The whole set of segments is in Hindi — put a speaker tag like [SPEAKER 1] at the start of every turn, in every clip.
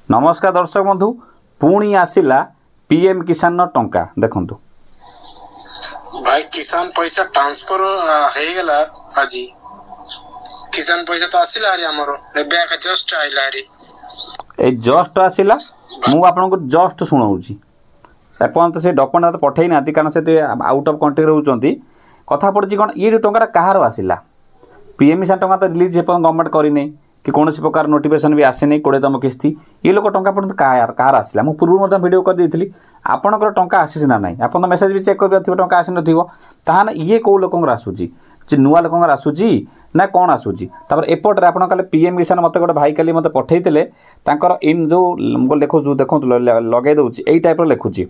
[SPEAKER 1] नमस्कार दर्शक बंधु पुणी आसिला पीएम किसान टंका देखंतु
[SPEAKER 2] भाई किसान पैसा ट्रांसफर हे गला आज किसान पैसा तो आसिला रे हमरो एबे का जस्ट आइला रे
[SPEAKER 1] ए जस्ट आसिला मु आपनको जस्ट सुनाउची अपन से डॉक्यूमेंट तो पठै नाती कारण से आउट ऑफ कंट्री रहउचंती कथा पड़ची कोन ये टंका कहार आसिला पीएम किसान टंका तो रिलीज गवर्नमेंट करिने कि कौन प्रकार नोटिफिकेशन भी आसे नहीं 20तम किस्ती ये लोग टंका पर्यटन कहार आसला मुझे पूर्व भिडियो कर देती आपणकर टंका आसी ना ना आप मेसेज भी चेक कर टंका आसी नान ये कौ लोक आसूची नुआ लोक आसूची ना कौन आसूची एपटे आप पीएम किसान मत गोटे भाई काली मत पठेते इन जो लिखु देखो लगे दूसरी यही टाइप लिखुची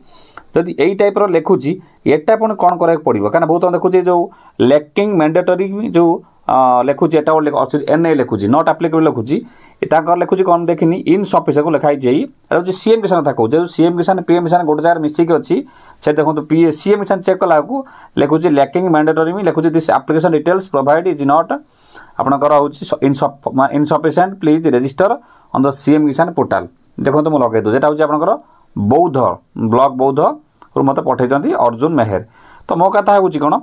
[SPEAKER 1] जदि यही टाइप लिखुची एटा पुणी कौन करा पड़ो क्या बहुत देखुचे जो लैकिंग मैंडेटरी जो लिखुची एटा एनए लिखुची नॉट एप्लिकेबल लिखुची लिखुची कौन देखनी इन सफिसिएंट को लिखाई सीएम किसान था कहूँ सीएम किसान पीएम किसान गोटे जगह मिसिक अच्छी से देखो सीएम किसान चेक कला लिखुची लैकिंग मैंडेटरी लिखुची this application details provide is not आपंकर insufficient please register on the CM Kisan portal देखो मुझे लगे दूँ हूँ आपंकर बौद्ध ब्लॉक बौद्ध मत पठे अर्जुन मेहर तो मो कथा हूँ कौन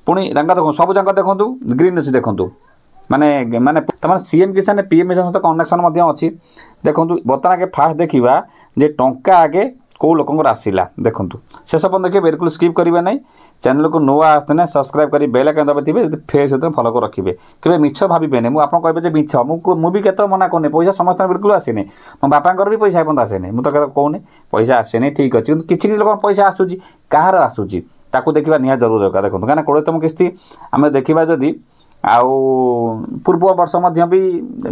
[SPEAKER 1] पुणी देखो सब जाक देखो ग्रीन अच्छी देखो माने माने तमाम सीएम किसान पीएम किसान सहित कनेक्शन अच्छी देखो बर्तमान के फास्ट देखा जे टंका आगे कौ लोक आसला देखो शेष पर्यटन देखिए बिल्कुल स्किप करेंगे ना चैनल को नुआ आसते सब्सक्राइब कर बेल आइकन दबाइए फेस सहित फॉलो कर रखिए केवे मिछ भावेनि मुझे कहे मिछ मुझे केत मना करनी पैसा समस्त बिल्कुल आसेनि मो बापांकर भी पैसा एपन आसेनि मुझे तो कहूनी पैसा आसेनि ठीक अच्छे किसी लोक पैसा आसूची कहार आसूची ताकू देखा निहा जरूर दरकार देखो कहीं 20तम किस्ती आम देखा जदि आउ पूर्व वर्ष भी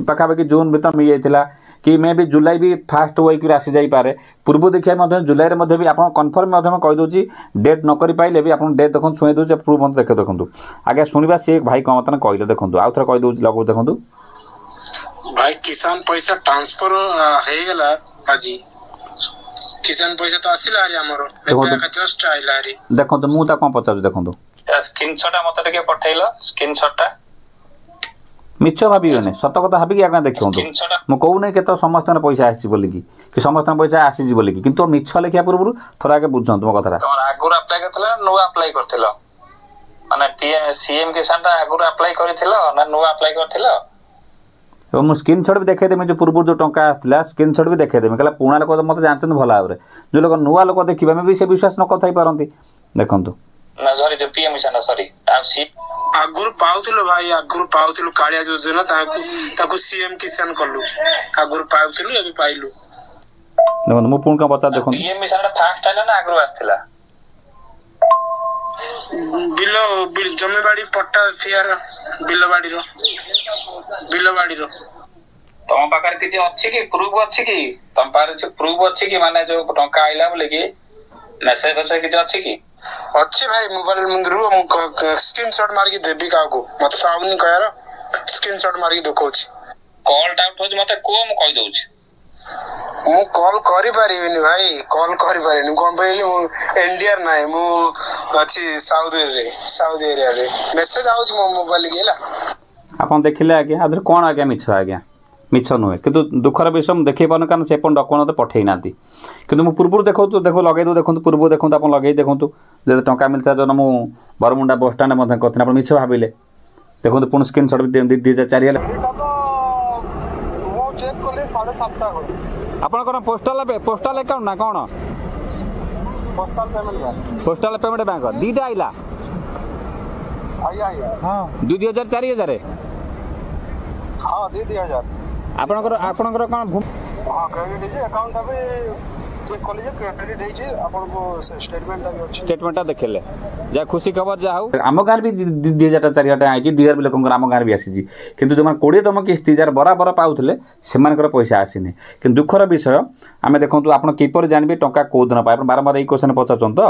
[SPEAKER 1] पाखापाखि जून भर मिल जाता कि मे भी जुलाई भी फास्ट वीक आसी जापे पूर्व देखिए जुलाई में भी आप कन्फर्म कहीदे डेट न कर पाइले भी आप डेट देखो शुणी दूसरे प्रूफ मत देखे देखो आगे शुणा सी भाई कौन मतलब कहले देखो आउ थे कहीदे लगो देखो
[SPEAKER 2] भाई किसान पैसा ट्रांसफर हे गला आज किसान पैसा तो आसिला रे हमरो एबे का जस्ट आइला रे
[SPEAKER 1] देखो मु ता कोन पचास देखो
[SPEAKER 2] स्क्रीनशॉट मत के पठैलो स्क्रीनशॉट
[SPEAKER 1] मिछ भाबियोने सत कथा भाबी आगा देखो मु कहू नै केतो समस्त पैसा आसी बोली कि समस्त पैसा आसी जी बोली किंतु मिछ लेखिया पूर्व थोड़ा आगे बुझन तुम कथा
[SPEAKER 2] तोर आगुर अप्लाई करथला नो अप्लाई करथिलो माने पीएम सीएम किसान ता आगुर अप्लाई करथिलो ना नो अप्लाई करथिलो
[SPEAKER 1] तो मुझे स्क्रीनशॉट भी देखा देमी जो पूर्व जो टंका आसला स्क्रीनशॉट भी देखा देमी कहला पुणा लोक मत जानते भल भाव जो लोक नुआ लोक देखा भी से विश्वास न कथाई पारती देखो
[SPEAKER 2] ना सॉरी जो पीएम किसान सॉरी आगुर पाउथिलो भाई आगुर पाउथिलो कालिया योजना ताकू सीएम किसान कलु आगुर पाउथिलो अभी पाइलु
[SPEAKER 1] देखो मु पुण का बता देखो
[SPEAKER 2] पीएम किसान फास्ट आला ना आगुर आस्थिला बिलो जमीबाड़ी पट्टा शेयर बिलबाड़ी रो तम पाकर किछि अछि कि प्रूफ अछि कि तम पार जे प्रूफ अछि कि माने जो टंका आइला बोले कि मेसेज बसे किछि अछि कि अछि भाई मोबाइल मंदिरु स्क्रीनशॉट मार के देबी का को मत साउनी कहर स्क्रीनशॉट मार के देखौछि कॉल आउट हो मते को म कहि दउछि मु कॉल करि पारिबिनी भाई कॉल करि पारिनी कोन पइली मु इंडिया नाही मु अछि साउदी एरिया रे मेसेज आउछ मो मोबाइल गेला
[SPEAKER 1] आपन देखिले आगे आधर कोन आगे मिछ आगे मिछ नुहे किंतु दुखर विषय देखै पान कारण से पण डॉक्यूमेंट तो पठै नाती किंतु मु पूर्व देखौ तो देखो लगे दो देखो पूर्व देखो आपन लगे देखो जे टंका मिलता जो मु बरमुंडा बस स्टैंड मध्ये कथन आपन मिछ भाबिले देखो तो पुन स्क्रीनशॉट भी दे 2004 हले
[SPEAKER 2] मु चेक करले 7:30 टा होई
[SPEAKER 1] आपन कोन पोस्टल अकाउंट ना कोन पोस्टल पेमेंट बैंक दीटा आइला
[SPEAKER 2] आया
[SPEAKER 1] हां 2000 4000
[SPEAKER 2] हां 2000
[SPEAKER 1] आपनकर कोन
[SPEAKER 2] हां क्रेडिट जे अकाउंट अबे चेक कॉलेज क्रेडिट है जे आपन को स्टेटमेंट भी अछि
[SPEAKER 1] स्टेटमेंट देखले जा खुशी खबर जा हो आम गार भी 2000 4000 आइछि 2000 लोक आम गार भी आसी किंतु जो 20तम किस्ती जार बराबर पाउथले सेमानकर पैसा आसीने किंतु दुखर विषय आमे देखंतु आपन किपर जानबे टंका को दिन पाए बारंबार ए क्वेश्चन पचाचन तो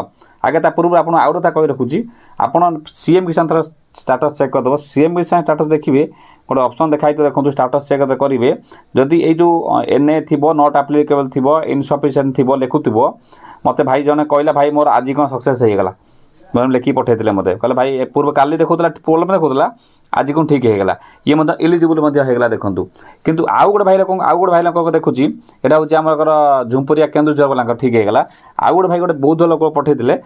[SPEAKER 1] आगे ता पूर्व आपन आउडा कहि रखुची आपन सीएम किसान थर स्टेटस चेक कर दबो सीएम किसान स्टेटस देखिबे गोटे ऑप्शन देखाई तो देखो स्टेटस चेक करेंगे जदि ये जो एनए थी नॉट एप्लिकेबल थी इनसफिशिएंट थी लिखुव मत भाई जने कहला भाई मोर आज कौन सक्सेस हो गला मैंने लिखी पठे मत कहले भाई पूर्व काली देखा प्रोब्लेम देखा आज कौन ठीक होगा ये इलिजिबल होगा देखूँ किंतु आउ गोटे भाई लोक देखुची यहाँ हूँ आम झुंपुरिया केन्दुझर वाला ठीक होगा आउ गोटे भाई गोटे बौद्ध लोक पठेते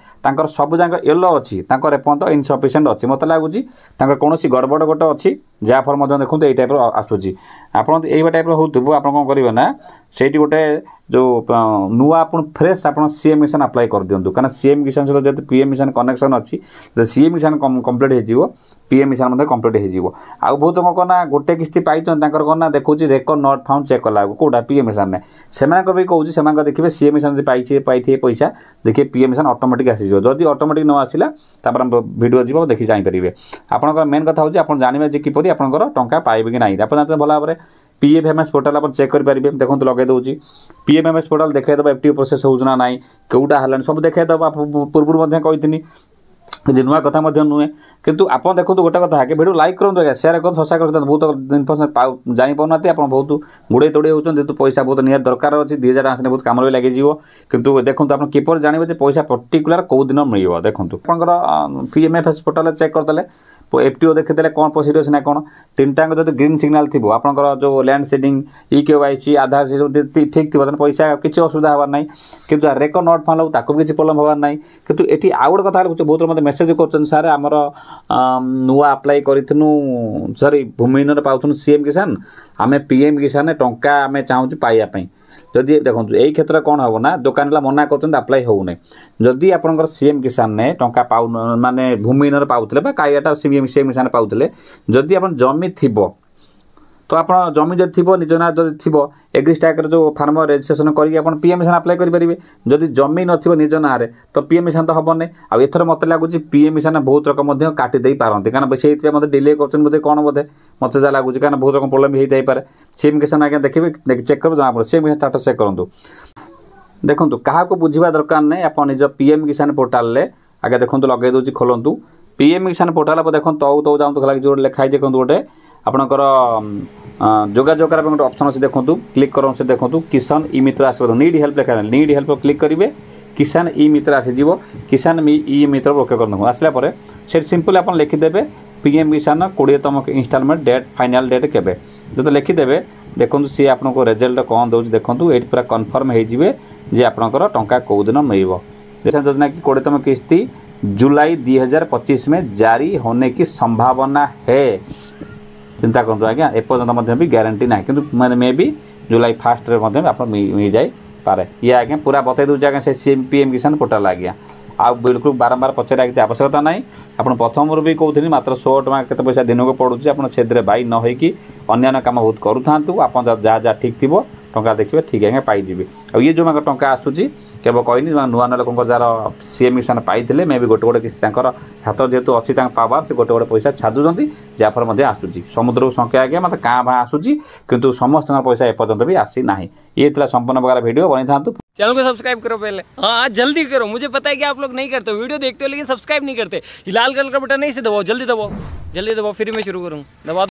[SPEAKER 1] सब जाक येलो अच्छी एपर्यंत इनसफिसीयंट अच्छी मत लगुच कौन गड़बड़ गोटे अच्छी जहाँफल देखते ये टाइप आसूसी आपड़ ये टाइप हो आप कौन करेंगे ना से गोटे जो नुआ आप फ्रेश आप सीएम मिशन अप्लाई कर दिंतु कहीं सीएम किसान सहित जो पीएम मिशन कनेक्शन अच्छी सीएम मिशन कम्प्लीट हो पीएम मिशन कम्प्लीट हो आउ बहुत कौन गोटे किस्ती पाई कौन देखो रेकर्ड नॉट फाउंड चेक कला कौटा पीएम मिशन ने से भी कहूँ से देखिए सीएम मिशन पाई पैसा देखिए पीएम मिशन ऑटोमेटिक आसी जदि ऑटोमेटिक न आसला वीडियो जी देखी जापर आपंकर मेन कथा हूँ आप जानवे किपर आपंकर टंका पाइबे कि नहीं आप जानते भल भाव में पीएफएमएस पोर्टाल आप चेक करेंगे देखो लगे दूसरी पीएफएमएस पोर्टाल देखा एफटीओ प्रोसेस होना ना कौटा है सब देखा आप पूर्व कही नुआ कथा नुहे किंतु आप देखो गोटे कथा कि वीडियो लाइक करूँ आगे शेयर कर ससा कर बहुत इनफर्मेशन जापाना आप बहुत गुड़े तोड़े होती पैसा बहुत निहत दरकार अच्छी 2000 आसने बहुत कम भी लगे किंतु देखो आप किपर जानवे पैसा पर्टिकुलर कौ दिन मिल देखो आपंकर पीएमएफएस पोर्टाल चेक करदे एफटीओ देखते कौन पॉजिटिव अच्छे ना कौन तीन टाक जो ग्रीन सिग्नाल थी आपंकर जो लैंड सेडिंग इकेवाईसी आधार से जो ठीक थी पैसा किसी असुविधा हबार ना कि रेकर्ड नॉट फाउंड ताको किसी प्रोब्लेम हबार ना किंतु ये आउ गोटे कथा बहुत मतलब मेसेज कर सार आमर नुआ अप्लाई करूँ सरी भूमिहीन पाऊँ सीएम किसान आम पीएम किसान टंका आम चाहूँ पाइबापी जदि देखो यही क्षेत्र कौन हम ना दुकान वाला मना कर अप्लाई होना जदि आपंकर सीएम किसान ने टंका पाऊ माने भूमिहीन पाते काइटा सीएम किसान पाते जदि आप जमी थी तो आप जमी जब थी निज ना जब थी एग्रीस्टाक जो फार्म रेजिस्ट्रेशन करके पीएम किसान अप्लाई करेंगे जदि जमी न निज ना तो पीएम किसान तो हम नहीं आउ एथर मत लगुच पीएम किसान बहुत रकम काटिदे पारती कारण से मतलब डिले कर कौन बोधे मत जहाँ लगुच कारण बहुत रकम प्रोब्लेम होता है सीएम किसान आगे देखिए चेक कर जमा पड़े सीएम किसान स्टाटस चेक करूँ देखो क्या बुझा दरकार नहीं आप निज पीएम किसान पोर्टाल आगे देखो लगे दूसरी खोलतु पीएम किसान पोर्टाल पर देखो तौ तौ जाऊँ लगे जो लिखाई देखो गोटे आपणकर जोगाजोग गोटे ऑप्शन अच्छे देखो क्लिक करूँ से देखो किसान ई मित्र आस नीड हेल्प लिखा नीड हेल्प क्लिक करेंगे किसान ई मित्र आसीज किसान ई मित्र ओके कर आसला से सिंपल आप लिखिदेवे पीएम किसान 20तम इंस्टॉलमेंट डेट फाइनल डेट केबे जो लिखिदेवे देखो सी आपको रिजल्ट कौन दौर देखो ये पूरा कन्फर्म हो आपंकर टंका कौ दिन मिल योजना की 20तम किस्ती जुलाई 2025 में जारी होने की संभावना है चिंता करूँ आज्ञा एपर्यंत भी गारंटी ना कि मैंने मे भी जुलाई 1 आप मिल जाए पारे ये आज्ञा पूरा बतई दूसरे आज्ञा से पीएम किसान पोर्टाल आज्ञा आ बिल्कुल बारंबार पचार किसी आवश्यकता ना आप प्रथम भी कहते मात्र 100 टଙ୍କା केते पैसा दिन को पड़ुଛି आप से बाई न होइकी अन्य काम बहुत करूँ आप जहाँ जहाँ ठीक थी टंका देखिए ठीक आज्ञा पाइबे आ ये जो टंका आसूँ केवल कहनी नुआ नुआ लोक जार सीएम किसान पाई मे भी गोटे गोटे किसी हाथ जेहतु अच्छी पावर से गोटे गोटे पैसा छादुंट जहाँफल आसूँ समुद्र संख्या आज्ञा मतलब क्या भाँ आसूँ किंतु समस्त पैसा एपर्यंत भी आसी ना ये संपूर्ण प्रकार वीडियो बनी था
[SPEAKER 3] चैनल को सब्सक्राइब करो पहले हाँ जल्दी करो मुझे पता है कि आप लोग नहीं करते वीडियो देखते हो लेकिन सब्सक्राइब नहीं करते लाल कलर का बटन नहीं से दबाओ जल्दी दबाओ फ्री में शुरू करूँ दबा